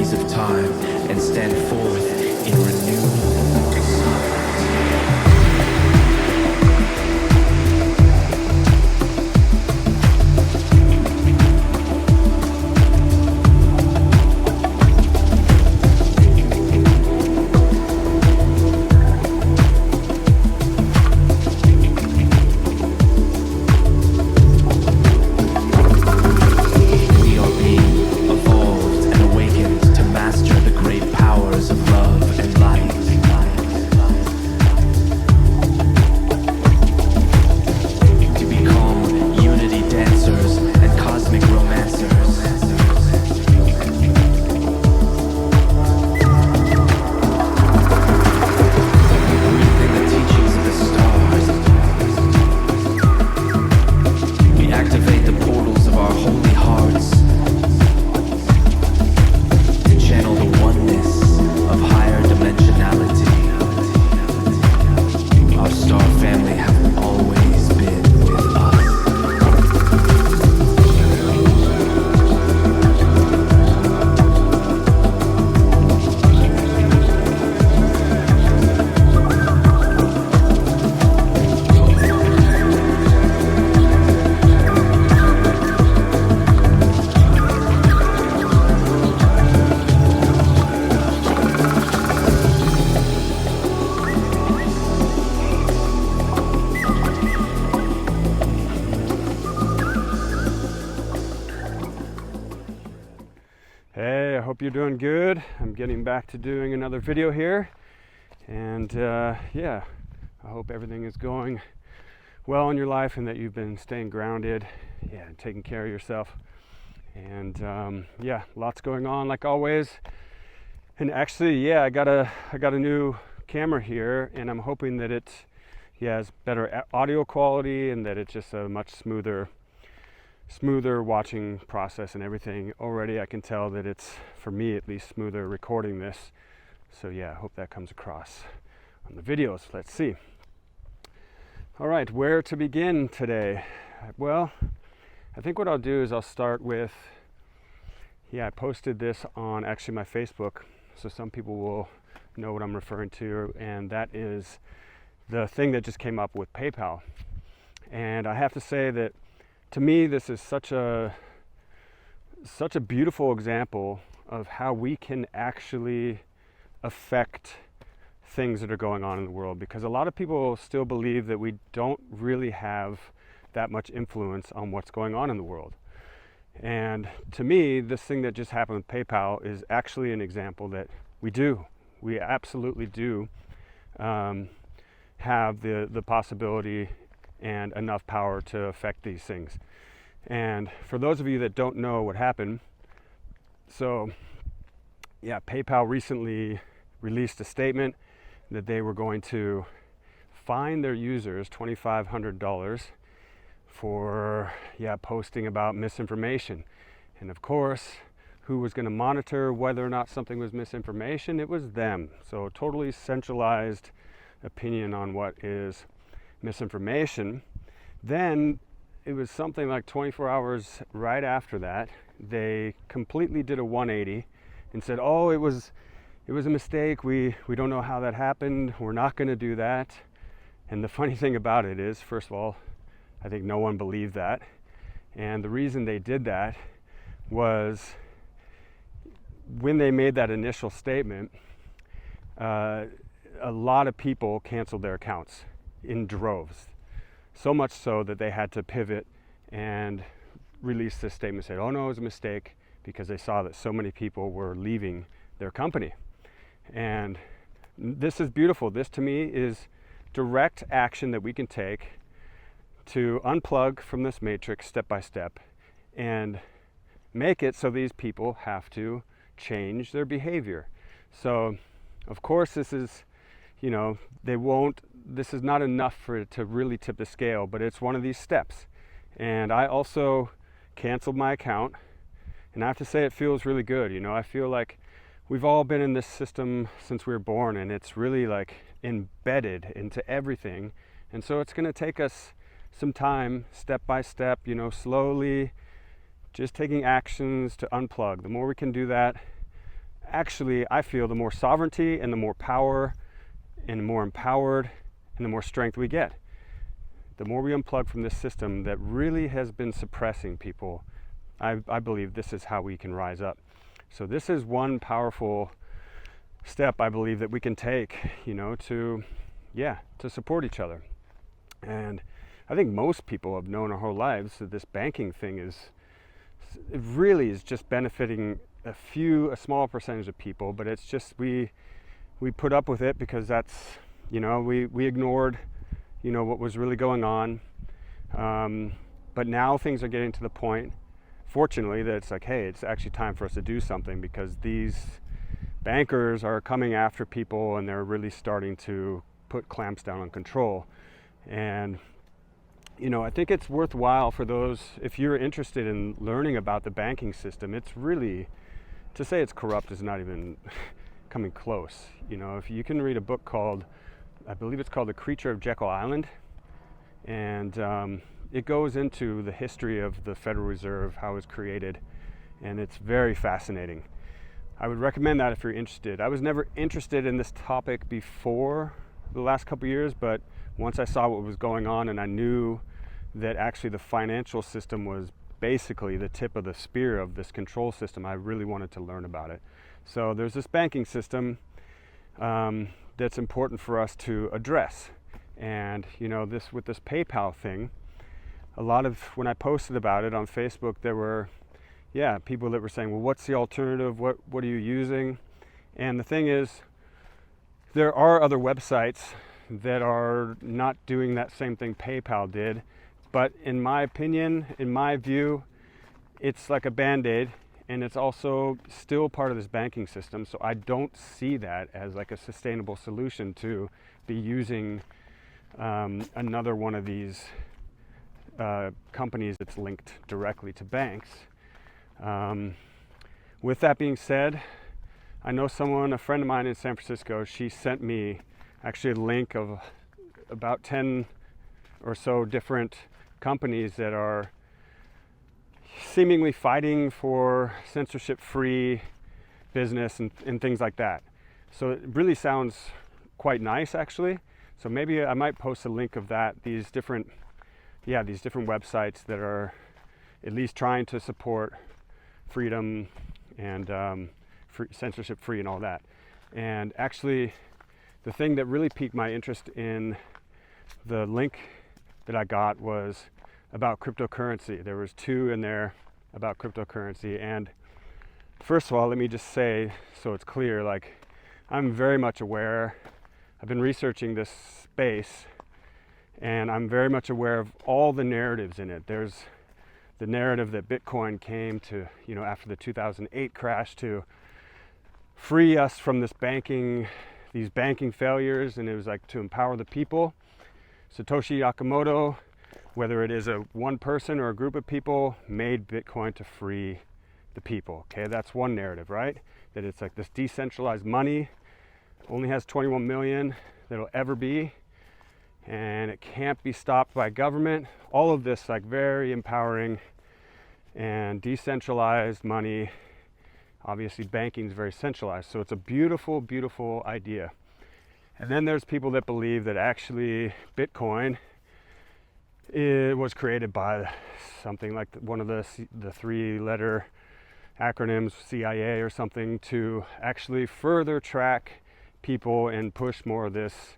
memories of time and stand forth in renewed Hey, I hope you're doing good. I'm getting back to doing another video here, and yeah, I hope everything is going well in your life and that you've been staying grounded, and taking care of yourself. And yeah, lots going on like always. And actually, yeah, I got a new camera here, and I'm hoping that it has better audio quality and that it's just a much smoother watching process and everything. Already I can tell that it's, for me at least, smoother recording this. So yeah, I hope that comes across on the videos. Let's see. All right, where to begin today? Well, I think what I'll do is I'll start with, I posted this on actually my Facebook, so some people will know what I'm referring to, and that is the thing that just came up with PayPal. And I have to say that to me, this is such a beautiful example of how we can actually affect things that are going on in the world, because a lot of people still believe that we don't really have that much influence on what's going on in the world. And to me, this thing that just happened with PayPal is actually an example that we absolutely do have the possibility and enough power to affect these things. And for those of you that don't know what happened, so yeah, PayPal recently released a statement that they were going to fine their users $2,500 for posting about misinformation. And of course, who was going to monitor whether or not something was misinformation? It was them. So totally centralized opinion on what is misinformation. Then it was something like 24 hours right after that, they completely did a 180 and said, oh, it was a mistake, we don't know how that happened, we're not going to do that. And the funny thing about it is, first of all, I think no one believed that. And the reason they did that was when they made that initial statement, a lot of people canceled their accounts in droves. So much so that they had to pivot and release this statement, said, oh no, it was a mistake, because they saw that so many people were leaving their company. And this is beautiful. This to me is direct action that we can take to unplug from this matrix step by step and make it so these people have to change their behavior. So of course this is, this is not enough for it to really tip the scale, but it's one of these steps. And I also canceled my account, and I have to say it feels really good. I feel like we've all been in this system since we were born, and it's really like embedded into everything. And so it's going to take us some time, step by step, slowly just taking actions to unplug. The more we can do that, actually, I feel the more sovereignty and the more power and the more empowered and the more strength we get. The more we unplug from this system that really has been suppressing people, I believe this is how we can rise up. So this is one powerful step I believe that we can take, to support each other. And I think most people have known our whole lives that this banking thing it really is just benefiting a small percentage of people, but it's just we put up with it because that's, we ignored, what was really going on. But now things are getting to the point, fortunately, that it's like, hey, it's actually time for us to do something, because these bankers are coming after people and they're really starting to put clamps down on control. And I think it's worthwhile for those, if you're interested in learning about the banking system, it's really, to say it's corrupt is not even coming close. If you can read a book called, I believe it's called The Creature of Jekyll Island, and it goes into the history of the Federal Reserve, how it was created, and it's very fascinating. I would recommend that if you're interested. I was never interested in this topic before the last couple of years, but once I saw what was going on and I knew that actually the financial system was basically the tip of the spear of this control system, I really wanted to learn about it. So there's this banking system that's important for us to address. And with this PayPal thing, when I posted about it on Facebook, there were people that were saying, well, what's the alternative? What are you using? And the thing is, there are other websites that are not doing that same thing PayPal did. But in my opinion, in my view, it's like a Band-Aid, and it's also still part of this banking system. So I don't see that as like a sustainable solution to be using another one of these companies that's linked directly to banks. With that being said, I know a friend of mine in San Francisco, she sent me actually a link of about 10 or so different companies that are seemingly fighting for censorship-free business and things like that. So it really sounds quite nice, actually. So maybe I might post a link of that, these different websites that are at least trying to support freedom and censorship-free and all that. And actually, the thing that really piqued my interest in the link that I got was about cryptocurrency. There was 2 in there about cryptocurrency. And first of all, let me just say, so it's clear, like, I'm very much aware. I've been researching this space, and I'm very much aware of all the narratives in it. There's the narrative that Bitcoin came to, after the 2008 crash, to free us from these banking failures, and it was like to empower the people. Satoshi Nakamoto, whether it is one person or a group of people, made Bitcoin to free the people. Okay, that's one narrative, right? That it's like this decentralized money, only has 21 million that'll ever be, and it can't be stopped by government. All of this, like, very empowering and decentralized money. Obviously, banking is very centralized, so it's a beautiful, beautiful idea. And then there's people that believe that actually Bitcoin was created by something like one of the 3-letter acronyms, CIA or something, to actually further track people and push more of this,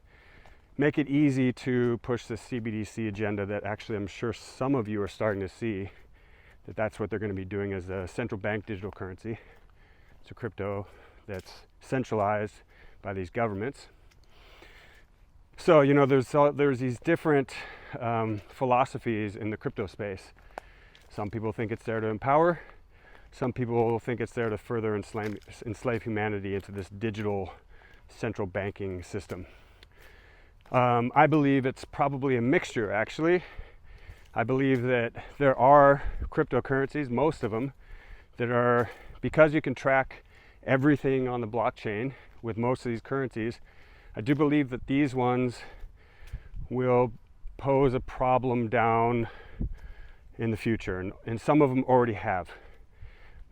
make it easy to push the CBDC agenda that actually I'm sure some of you are starting to see, that's what they're going to be doing as a central bank digital currency. It's a crypto that's centralized by these governments. So, there's these different philosophies in the crypto space. Some people think it's there to empower. Some people think it's there to further enslave humanity into this digital central banking system. I believe it's probably a mixture, actually. I believe that there are cryptocurrencies, most of them, that are, because you can track everything on the blockchain with most of these currencies, I do believe that these ones will pose a problem down in the future, and some of them already have.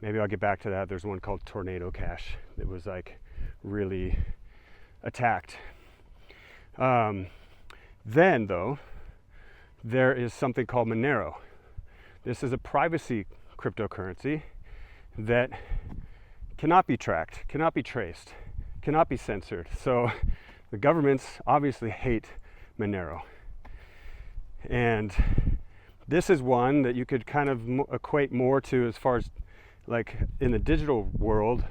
maybe I'll get back to that. There's one called Tornado Cash that was like really attacked. Then though, there is something called Monero. This is a privacy cryptocurrency that cannot be tracked, cannot be traced, cannot be censored. So the governments obviously hate Monero. And this is one that you could kind of equate more to, as far as like in the digital world,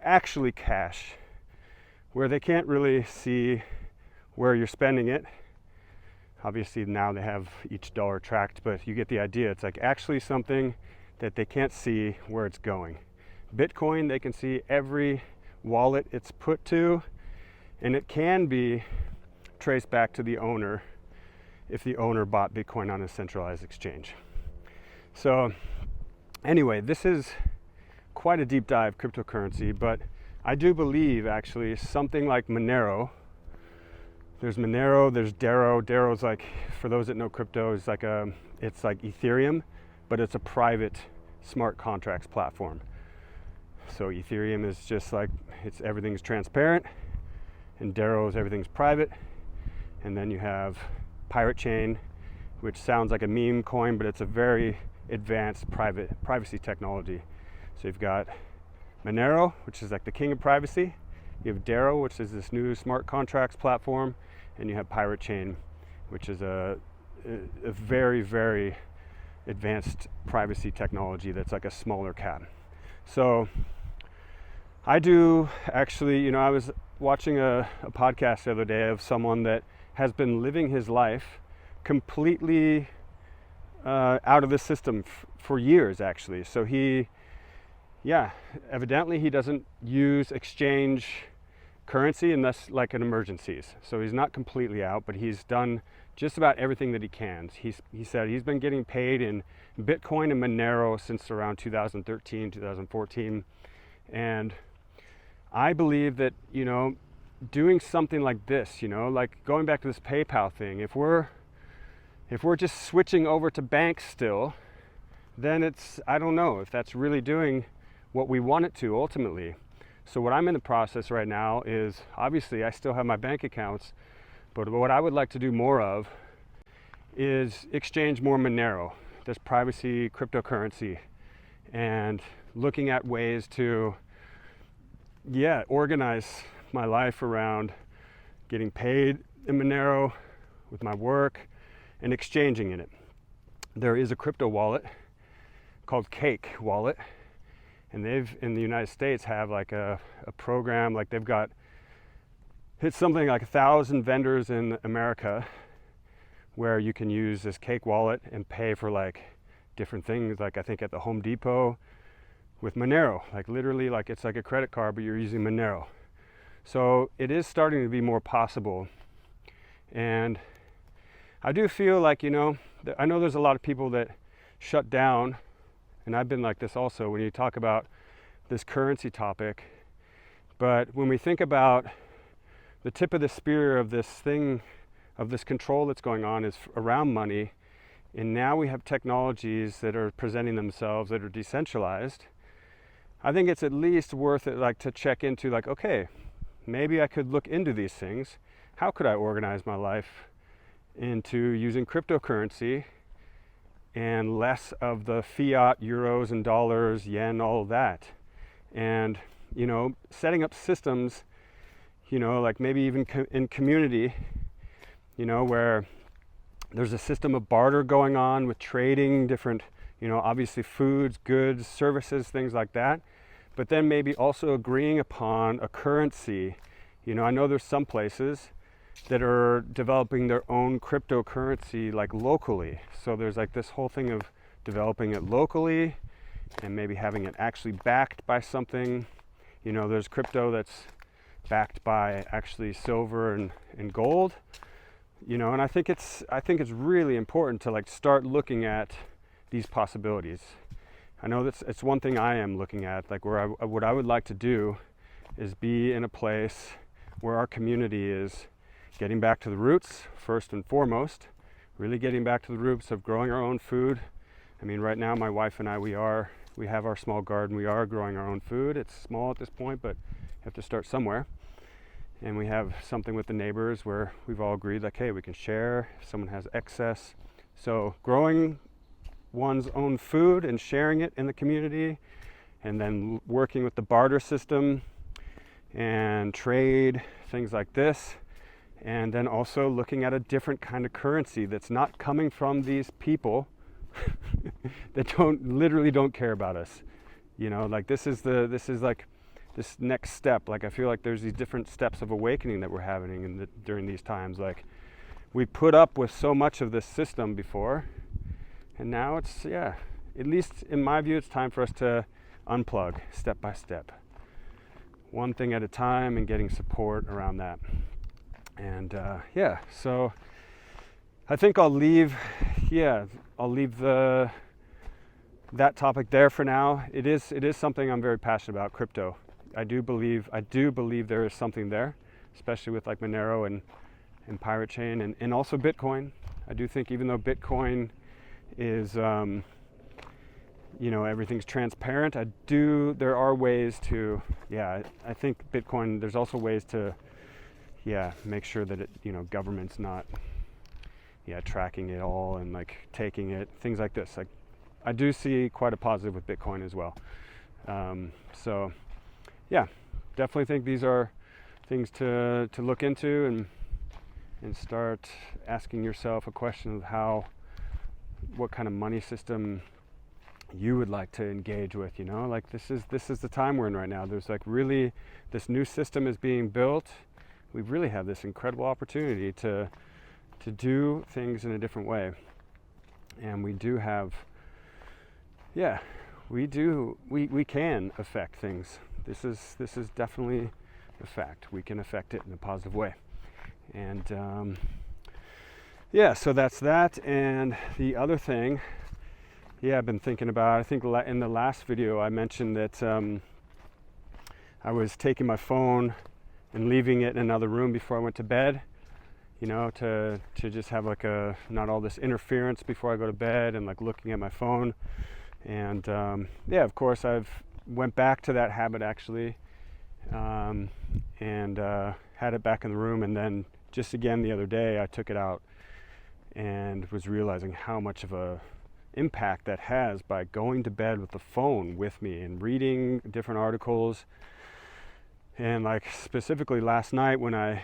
actually cash, where they can't really see where you're spending it. Obviously now they have each dollar tracked, but you get the idea. It's like actually something that they can't see where it's going. Bitcoin, they can see every wallet it's put to, and it can be traced back to the owner if the owner bought Bitcoin on a centralized exchange. So anyway, this is quite a deep dive cryptocurrency, but I do believe actually something like Monero. There's Monero, there's Darrow. Darrow's like, for those that know crypto, it's like Ethereum, but it's a private smart contracts platform. So Ethereum is just like, everything's transparent, and Darrow's everything's private. And then you have Pirate Chain, which sounds like a meme coin, but it's a very advanced privacy technology. So you've got Monero, which is like the king of privacy. You have Darrow, which is this new smart contracts platform, and you have Pirate Chain, which is a very, very advanced privacy technology that's like a smaller cap. So I do actually, I was watching a podcast the other day of someone that has been living his life completely out of the system for years, actually. So evidently he doesn't use exchange currency unless like in emergencies. So he's not completely out, but he's done just about everything that he can. He said he's been getting paid in Bitcoin and Monero since around 2013, 2014. And I believe that, doing something like this, like going back to this PayPal thing, if we're just switching over to banks still, then I don't know if that's really doing what we want it to ultimately. So what I'm in the process right now is, obviously I still have my bank accounts, but what I would like to do more of is exchange more Monero, this privacy cryptocurrency, and looking at ways to organize my life around getting paid in Monero with my work and exchanging in it. There is a crypto wallet called Cake Wallet, and they've in the United States have like a program, like it's something like 1,000 vendors in America where you can use this Cake Wallet and pay for like different things, like I think at the Home Depot with Monero, like literally like it's like a credit card, but you're using Monero. So it is starting to be more possible. And I do feel like, I know there's a lot of people that shut down, and I've been like this also when you talk about this currency topic. But when we think about the tip of the spear of this thing, of this control that's going on, is around money, and now we have technologies that are presenting themselves that are decentralized, I think it's at least worth it, like, to check into, like, okay, maybe I could look into these things. How could I organize my life into using cryptocurrency and less of the fiat, euros and dollars, yen, all of that? And, setting up systems, like maybe even in community, where there's a system of barter going on with trading different, obviously foods, goods, services, things like that. But then maybe also agreeing upon a currency. I know there's some places that are developing their own cryptocurrency, like locally. So there's like this whole thing of developing it locally and maybe having it actually backed by something. There's crypto that's backed by actually silver and gold. And I think it's really important to like start looking at these possibilities. I know it's one thing I am looking at, like what I would like to do is be in a place where our community is getting back to the roots first and foremost, really getting back to the roots of growing our own food. I mean, right now my wife and I, we are We have our small garden. We are growing our own food. It's small at this point, but you have to start somewhere. And we have something with the neighbors where we've all agreed, like, hey, we can share if someone has excess. So growing one's own food and sharing it in the community, and then working with the barter system and trade, things like this. And then also looking at a different kind of currency that's not coming from these people that literally don't care about us. You know, like this is like this next step. Like I feel like there's these different steps of awakening that we're having during these times. Like we put up with so much of this system before, and now it's, at least in my view, it's time for us to unplug step by step, one thing at a time, and getting support around that. And so I think I'll leave that topic there for now. It is something I'm very passionate about, crypto. I do believe there is something there, especially with like Monero and Pirate Chain and also Bitcoin. I do think even though Bitcoin is everything's transparent, there are ways to I think Bitcoin, there's also ways to make sure that it, government's not tracking it all and like taking it, things like this. Like I do see quite a positive with Bitcoin as well. Definitely think these are things to look into and start asking yourself a question of what kind of money system you would like to engage with. Like this is the time we're in right now. There's like really, this new system is being built. We really have this incredible opportunity to do things in a different way, and we do have we can affect things. This is definitely a fact. We can affect it in a positive way. And so that's that. And the other thing I've been thinking about, I think in the last video I mentioned that I was taking my phone and leaving it in another room before I went to bed, to just have like not all this interference before I go to bed and like looking at my phone. And of course I've went back to that habit actually, and had it back in the room. And then just again the other day I took it out and was realizing how much of a impact that has by going to bed with the phone with me and reading different articles. And like specifically last night when I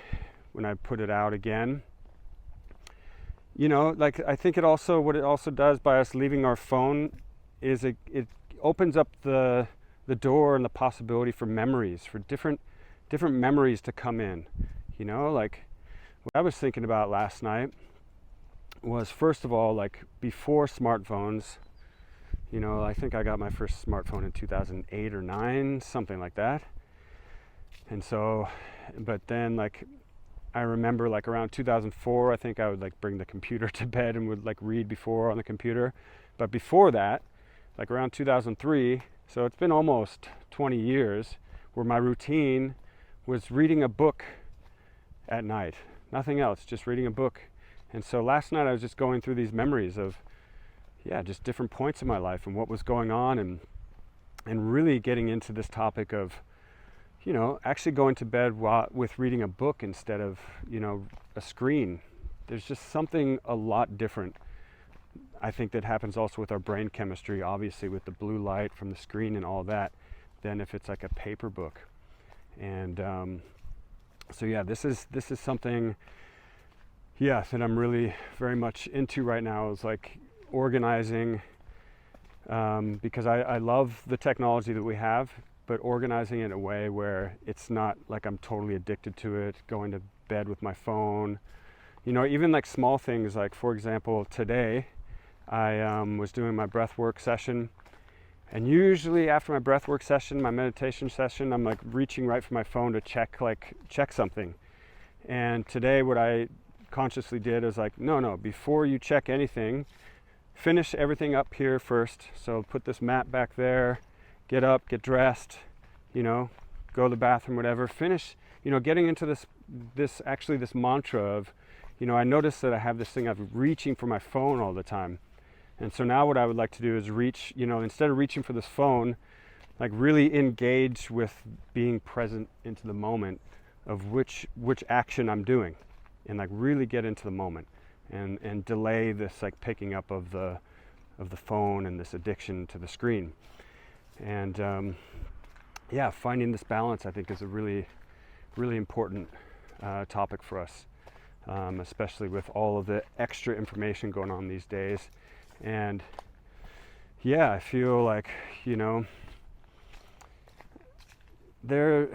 put it out again, like I think what it also does by us leaving our phone is it opens up the door and the possibility for memories, for different memories to come in. Like what I was thinking about last night was, first of all, like before smartphones, I think I got my first smartphone in 2008 or 9, something like that. And so, but then like I remember like around 2004, I think I would like bring the computer to bed and would like read before on the computer. But before that, like around 2003, so it's been almost 20 years, where my routine was reading a book at night, nothing else, just reading a book. And so last night I was just going through these memories of just different points in my life and what was going on, and really getting into this topic of actually going to bed with reading a book instead of a screen. There's just something a lot different, I think, that happens also with our brain chemistry, obviously with the blue light from the screen and all that, than if it's like a paper book. And this is something that I'm really very much into right now, is like organizing, because I love the technology that we have, but organizing it in a way where it's not like I'm totally addicted to it, going to bed with my phone. Even like small things, like for example, today I was doing my breathwork session, and usually after my breathwork session, my meditation session, I'm like reaching right for my phone to check something. And today what I consciously did is like, no, before you check anything, finish everything up here first. So put this mat back there, get up, get dressed, go to the bathroom, whatever, finish, getting into this mantra of, I notice that I have this thing of reaching for my phone all the time. And so now what I would like to do is reach, instead of reaching for this phone, like really engage with being present into the moment of which action I'm doing, and like really get into the moment and delay this like picking up of the phone and this addiction to the screen. And finding this balance, I think, is a really, really important topic for us, especially with all of the extra information going on these days. And I feel like, there,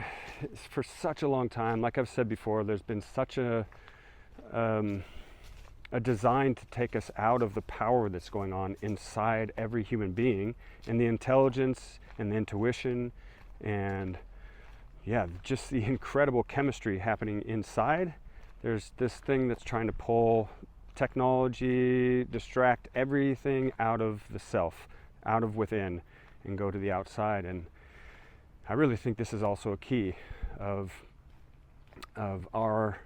for such a long time, like I've said before, there's been such a design to take us out of the power that's going on inside every human being, and the intelligence and the intuition and just the incredible chemistry happening inside. There's this thing that's trying to pull technology, distract everything out of the self, out of within, and go to the outside. And I really think this is also a key of our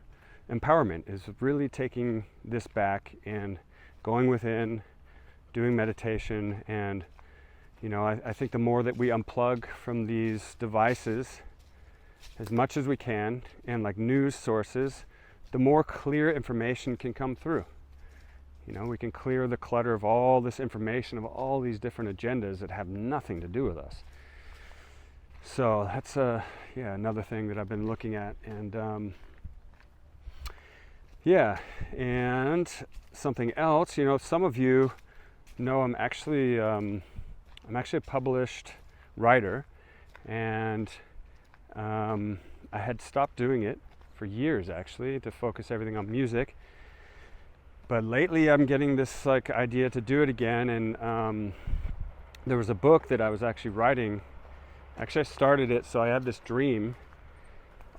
empowerment, is really taking this back and going within, doing meditation. And I think the more that we unplug from these devices as much as we can, and like news sources, the more clear information can come through. We can clear the clutter of all this information, of all these different agendas that have nothing to do with us. So that's another thing that I've been looking at. And and something else, some of you know I'm actually a published writer, and I had stopped doing it for years, actually, to focus everything on music. But lately I'm getting this like idea to do it again. And there was a book that I was actually writing. Actually, I started it, so I had this dream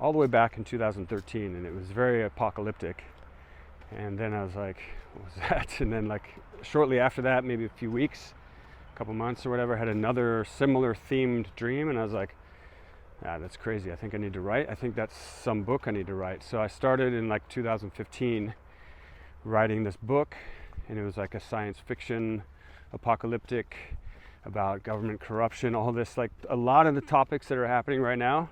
all the way back in 2013, and it was very apocalyptic. And then I was like, what was that? And then like shortly after that, maybe a few weeks, a couple months or whatever, I had another similar themed dream, and I was like, that's crazy. I think I need to write. I think that's some book I need to write. So I started in like 2015 writing this book, and it was like a science fiction, apocalyptic, about government corruption, all this, like a lot of the topics that are happening right now.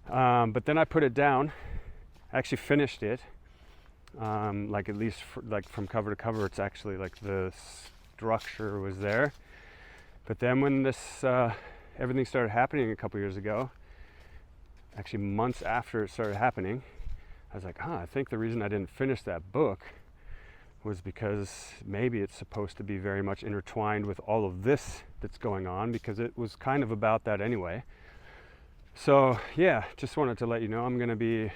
But then I put it down. I actually finished it. Like at least from cover to cover, it's actually like the structure was there. But then when this everything started happening a couple years ago, actually months after it started happening, I was like, I think the reason I didn't finish that book was because maybe it's supposed to be very much intertwined with all of this that's going on, because it was kind of about that anyway. So just wanted to let you know I'm going to be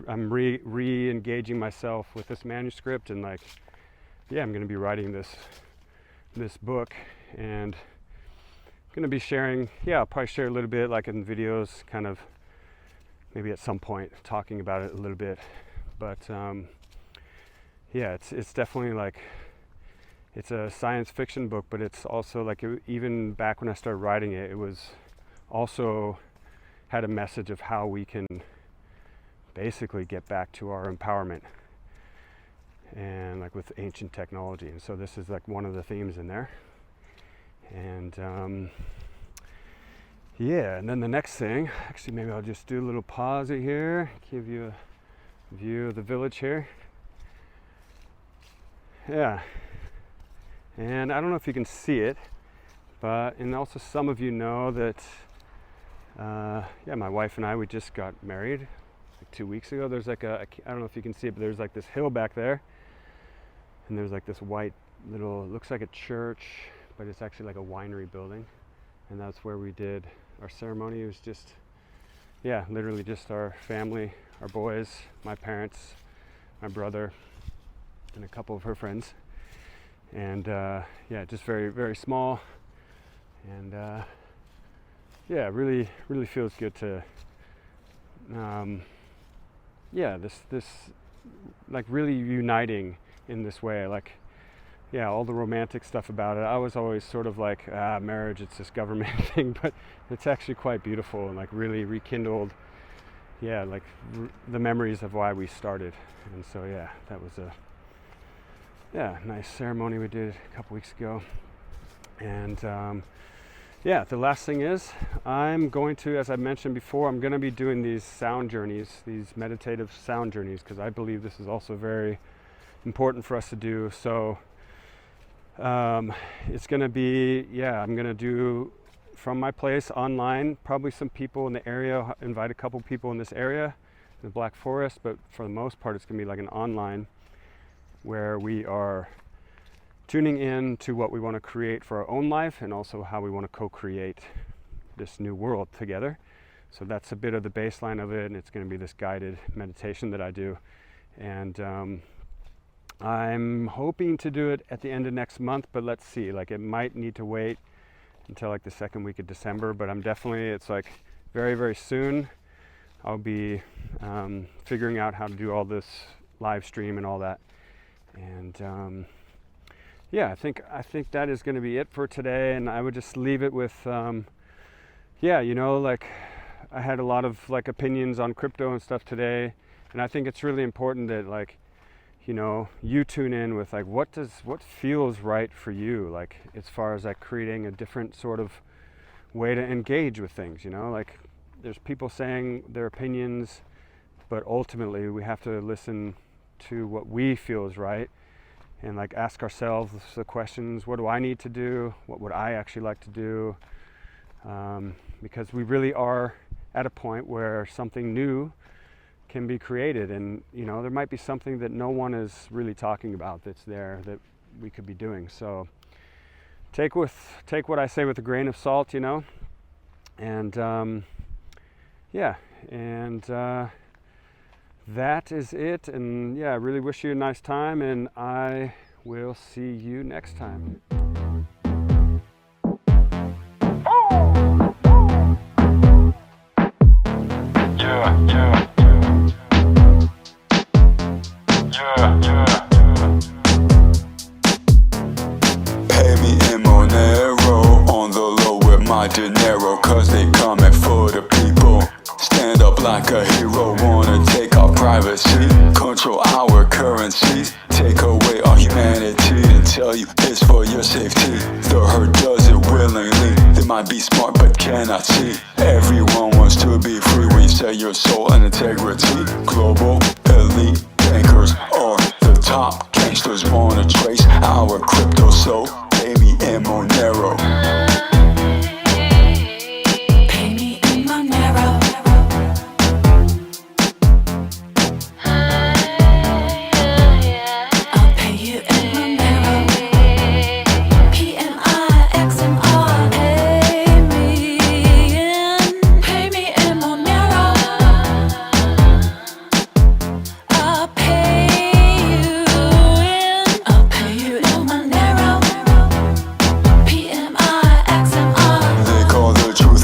I'm re-engaging myself with this manuscript, and I'm going to be writing this book, and I'm going to be sharing, I'll probably share a little bit like in videos, kind of maybe at some point talking about it a little bit. But it's definitely like, it's a science fiction book, but it's also like, even back when I started writing it, it was also had a message of how we can basically get back to our empowerment, and like with ancient technology. And so this is like one of the themes in there. And and then the next thing, actually maybe I'll just do a little pause here, give you a view of the village here. And I don't know if you can see it, and also some of you know that my wife and I, we just got married like 2 weeks ago. There's like I don't know if you can see it, but there's like this hill back there, and there's like this white little, looks like a church, but it's actually like a winery building, and that's where we did our ceremony. It was just, literally just our family, our boys, my parents, my brother, and a couple of her friends, and just very, very small, and really, really feels good to this like really uniting in this way. Like all the romantic stuff about it, I was always sort of like, marriage, it's this government thing, but it's actually quite beautiful, and like really rekindled the memories of why we started. And so that was nice ceremony we did a couple weeks ago. And yeah, the last thing is I'm going to, as I mentioned before, I'm going to be doing these sound journeys, these meditative sound journeys, because I believe this is also very important for us to do. So it's going to be, I'm going to do from my place online, probably some people in the area, invite a couple people in this area, in the Black Forest, but for the most part it's going to be like an online where we are tuning in to what we want to create for our own life and also how we want to co-create this new world together. So that's a bit of the baseline of it, and it's going to be this guided meditation that I do. And I'm hoping to do it at the end of next month, but let's see. Like, it might need to wait until like the second week of December, but I'm definitely, it's like very, very soon I'll be figuring out how to do all this live stream and all that. And I think that is going to be it for today, and I would just leave it with, like I had a lot of like opinions on crypto and stuff today, and I think it's really important that like, you tune in with like what feels right for you, like as far as like creating a different sort of way to engage with things, like there's people saying their opinions, but ultimately we have to listen to what we feel is right. And like ask ourselves the questions, what do I need to do? What would I actually like to do? Because we really are at a point where something new can be created, and there might be something that no one is really talking about that's there that we could be doing. So take what I say with a grain of salt, and that is it. And I really wish you a nice time, and I will see you next time. Pay me in Monero on the low with my dinero, cause they coming for the people. Stand up like a hero, wanna take our privacy, control our currencies, take away our humanity, and tell you it's for your safety. The herd does it willingly, they might be smart but cannot see. Everyone wants to be free when you sell your soul and integrity. Global elite bankers are the top gangsters, wanna trace our crypto, so pay me in Monero.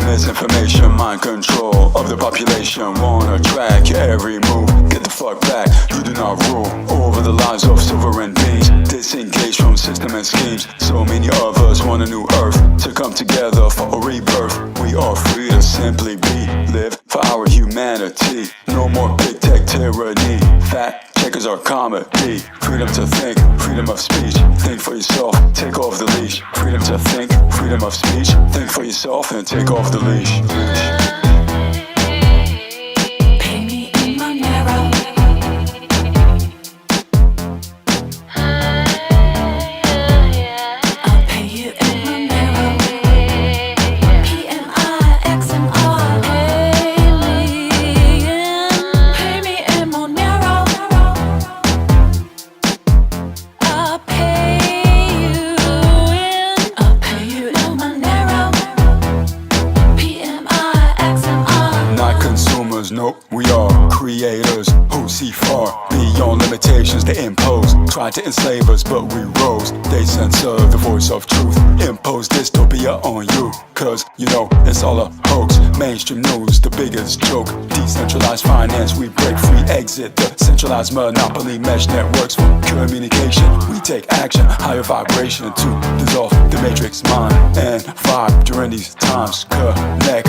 Misinformation, mind control of the population, wanna track your every move. Get the fuck back, you do not rule over the lives of sovereign beings. Disengage from system and schemes. So many of us want a new earth to come together for a rebirth. We are free to simply be, live for our humanity. No more big tech tyranny, fact checkers are comedy. Freedom to think, freedom of speech. Think for yourself, take off the leash. Freedom to think, freedom of speech. Think for yourself and take off the leash. Pay me in Monero. I'll pay you in Monero. PMIXMR. Pay me in Monero. I'll pay you in Monero. PMIXMR. Not consumers, nope, we are creators who see far beyond limitations they impose. Try to enslave us, but we rose. They censor the voice of truth, impose dystopia on you, cause it's all a hoax. Mainstream news, the biggest joke. Decentralized finance, we break free, exit the centralized monopoly. Mesh networks for communication, we take action. Higher vibration to dissolve the matrix mind and vibe during these times. Connect